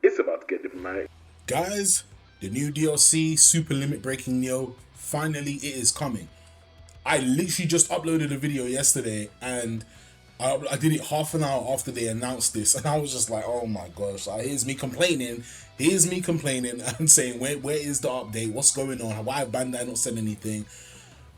It's about to get diplomatic. Guys, the new DLC, Super Limit Breaking Neo, finally it is coming. I literally just uploaded a video yesterday and I did it half an hour after they announced this, and I was just like, oh my gosh, here's me complaining. Here's me complaining and saying, where is the update? What's going on? Why have Bandai not said anything?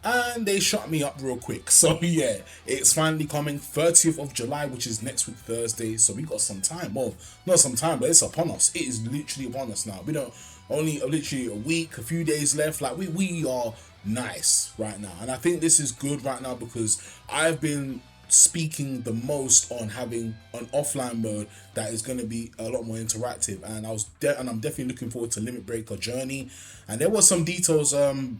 And they shut me up real quick. So yeah, it's finally coming 30th of July, which is next week Thursday. So we got some time. Well, not some time, but it's upon us. It is literally upon us now. We don't only literally a week, a few days left. Like we are nice right now. And I think this is good right now because I've been speaking the most on having an offline mode that is going to be a lot more interactive, and I'm definitely looking forward to Limit Breaker Journey. And there was some details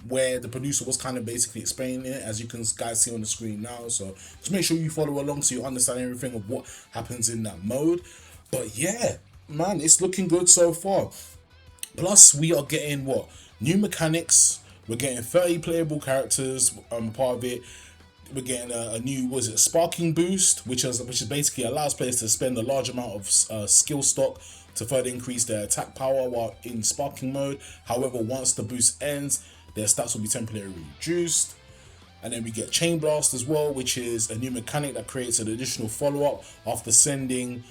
where the producer was kind of basically explaining it, as you can guys see on the screen now. So just make sure you follow along so you understand everything of what happens in that mode. But yeah, man, it's looking good so far. Plus we are getting what new mechanics. We're getting 30 playable characters part of it. We're getting a new, was it, sparking boost, which is basically allows players to spend a large amount of skill stock to further increase their attack power while in sparking mode. However, once the boost ends, their stats will be temporarily reduced. And then we get chain blast as well, which is a new mechanic that creates an additional follow-up after sending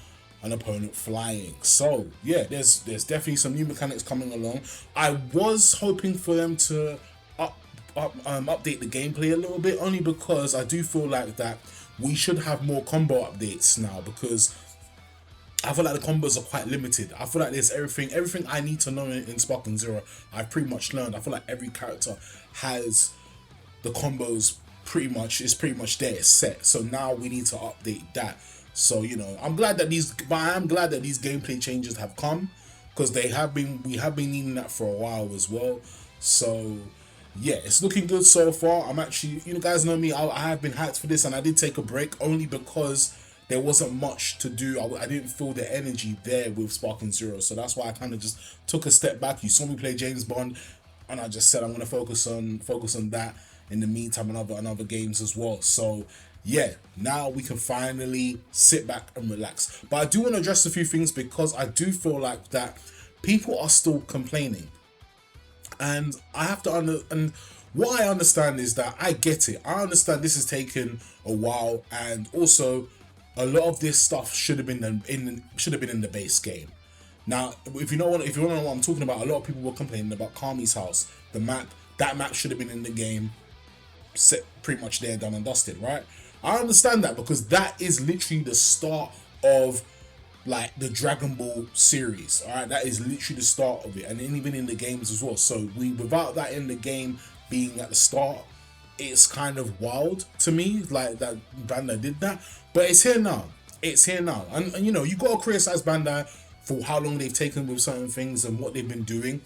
an opponent flying. So yeah, there's definitely some new mechanics coming along. I was hoping for them to update the gameplay a little bit, only because I do feel like that we should have more combo updates now, because I feel like the combos are quite limited. I feel like there's everything I need to know in Sparking Zero I've pretty much learned. I feel like every character has the combos pretty much there, it's set. So now we need to update that. So I'm glad that these gameplay changes have come, because we have been needing that for a while as well. So yeah, it's looking good so far. I'm actually, guys know me, I have been hyped for this, and I did take a break only because there wasn't much to do. I didn't feel the energy there with Sparking Zero, so that's why I kind of just took a step back. You saw me play James Bond, and I just said I'm gonna focus on that in the meantime, and other games as well. So yeah, now we can finally sit back and relax. But I do want to address a few things, because I do feel like that people are still complaining. And I have to and what I understand is that I get it. I understand this has taken a while, and also a lot of this stuff should have been in the base game. Now, if you want to know what I'm talking about, a lot of people were complaining about Kami's house. That map should have been in the game, set pretty much there, done and dusted, right? I understand that, because that is literally the start of like the Dragon Ball series. All right, that is literally the start of it, and even in the games as well. So without that in the game being at the start, it's kind of wild to me, like that Bandai did that. But it's here now. And you gotta criticize Bandai for how long they've taken with certain things and what they've been doing,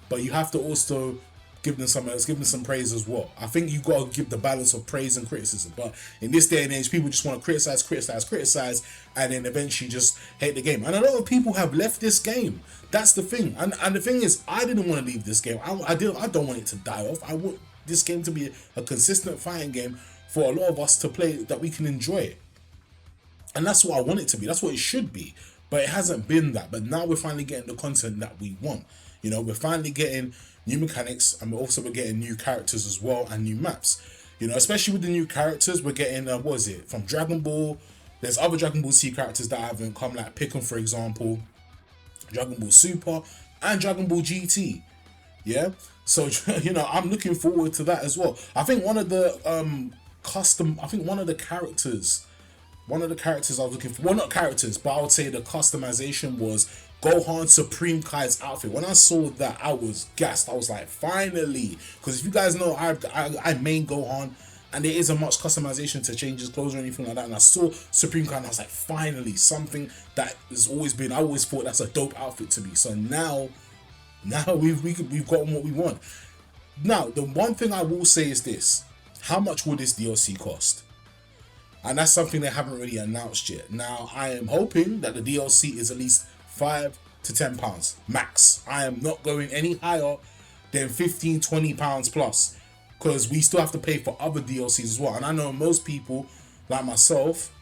but you have to also give them some praise as well. I think you got to give the balance of praise and criticism. But in this day and age, people just want to criticize, and then eventually just hate the game. And a lot of people have left this game. That's the thing. And the thing is, I didn't want to leave this game. I don't want it to die off. I want this game to be a consistent fighting game for a lot of us to play, that we can enjoy it. And that's what I want it to be. That's what it should be. But it hasn't been that. But now we're finally getting the content that we want. We're finally getting new mechanics, and we're getting new characters as well, and new maps. Especially with the new characters, we're getting from Dragon Ball. There's other Dragon Ball Z characters that haven't come, like Pick'em, for example, Dragon Ball Super, and Dragon Ball GT. Yeah, so I'm looking forward to that as well. I think one of the characters I was looking for, well, not characters, but I would say the customization was Gohan Supreme Kai's outfit. When I saw that, I was gassed. I was like, finally. Because if you guys know, I main Gohan, and there isn't much customization to change his clothes or anything like that. And I saw Supreme Kai, and I was like, finally, something that has always been, I always thought that's a dope outfit to me. So now we've gotten what we want. Now, the one thing I will say is this: how much will this DLC cost? And that's something they haven't really announced yet. Now, I am hoping that the DLC is at least £5 to £10 max. I am not going any higher than £15-20 plus, because we still have to pay for other DLCs as well. And I know most people, like myself,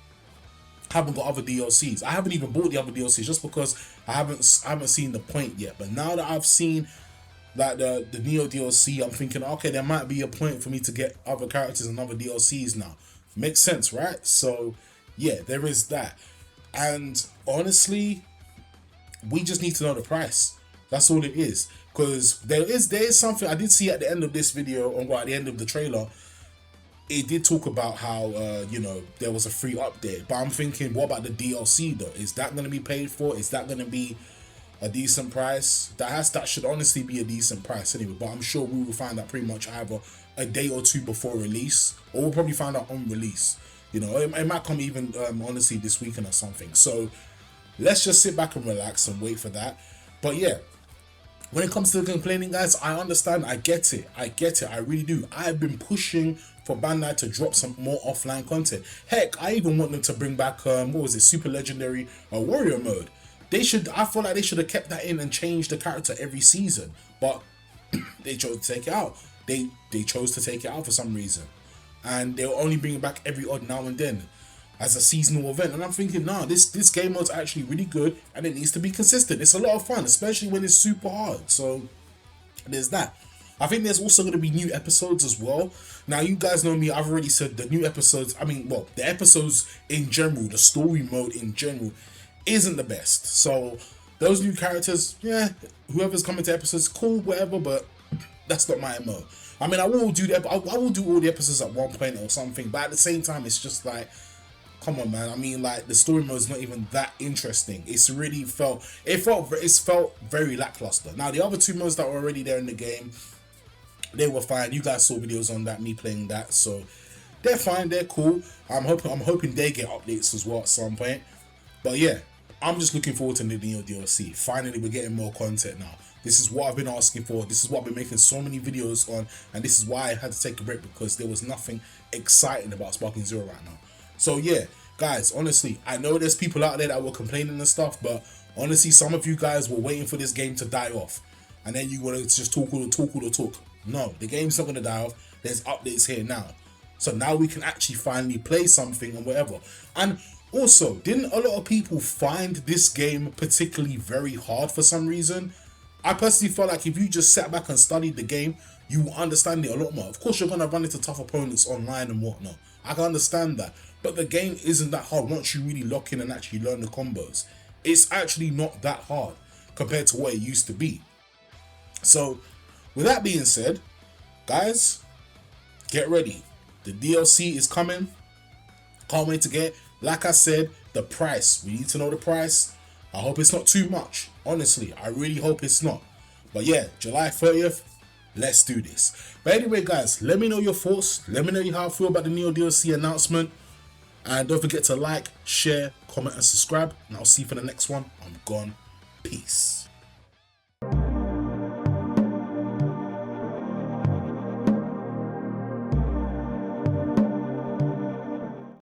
haven't got other DLCs. I haven't even bought the other DLCs just because I haven't seen the point yet. But now that I've seen like the Neo DLC, I'm thinking, okay, there might be a point for me to get other characters and other DLCs now. Makes sense, right? So yeah, there is that. And honestly, we just need to know the price. That's all it is. Because there is something I did see at the end of this video, or at the end of the trailer. It did talk about how you know, there was a free update, but I'm thinking, what about the DLC though? Is that going to be paid for? Is that going to be a decent price? That should honestly be a decent price anyway. But I'm sure we will find out pretty much either a day or two before release, or we'll probably find out on release. You know, it might come even honestly this weekend or something. So let's just sit back and relax and wait for that. But yeah, when it comes to complaining, guys, I understand. I get it. I really do. I've been pushing for Bandai to drop some more offline content. Heck, I even want them to bring back what was it, Super Legendary Warrior mode. I feel like they should have kept that in and changed the character every season, but they chose to take it out. They chose to take it out for some reason, and they'll only bring it back every odd now and then as a seasonal event. And I'm thinking, nah, this game mode's actually really good, and it needs to be consistent. It's a lot of fun, especially when it's super hard. So there's that. I think there's also going to be new episodes as well. Now, you guys know me, I've already said the new episodes, the episodes in general, the story mode in general, isn't the best. So those new characters, yeah, whoever's coming to episodes, cool, whatever, but that's not my MO. I mean, I will do all the episodes at one point or something, but at the same time, it's just like, come on, man. I mean, like, the story mode is not even that interesting. It felt very lackluster. Now, the other two modes that were already there in the game, they were fine. You guys saw videos on that, me playing that, so they're fine. They're cool. I'm hoping they get updates as well at some point. But yeah, I'm just looking forward to the Neo DLC. Finally, we're getting more content now. This is what I've been asking for. This is what I've been making so many videos on, and this is why I had to take a break, because there was nothing exciting about Sparking Zero right now. So yeah, guys, honestly, I know there's people out there that were complaining and stuff, but honestly, some of you guys were waiting for this game to die off, and then you want to just talk all the talk. No, the game's not going to die off. There's updates here now. So now we can actually finally play something and whatever. And also, didn't a lot of people find this game particularly very hard for some reason? I personally felt like if you just sat back and studied the game, you will understand it a lot more. Of course, you're going to run into tough opponents online and whatnot. I can understand that. But the game isn't that hard once you really lock in and actually learn the combos. It's actually not that hard compared to what it used to be. So, with that being said, guys, get ready. The DLC is coming. Can't wait to get it. Like I said, the price. We need to know the price. I hope it's not too much. Honestly, I really hope it's not. But yeah, July 30th, let's do this. But anyway, guys, let me know your thoughts. Let me know how you feel about the Neo DLC announcement. And don't forget to like, share, comment, and subscribe. And I'll see you for the next one. I'm gone. Peace.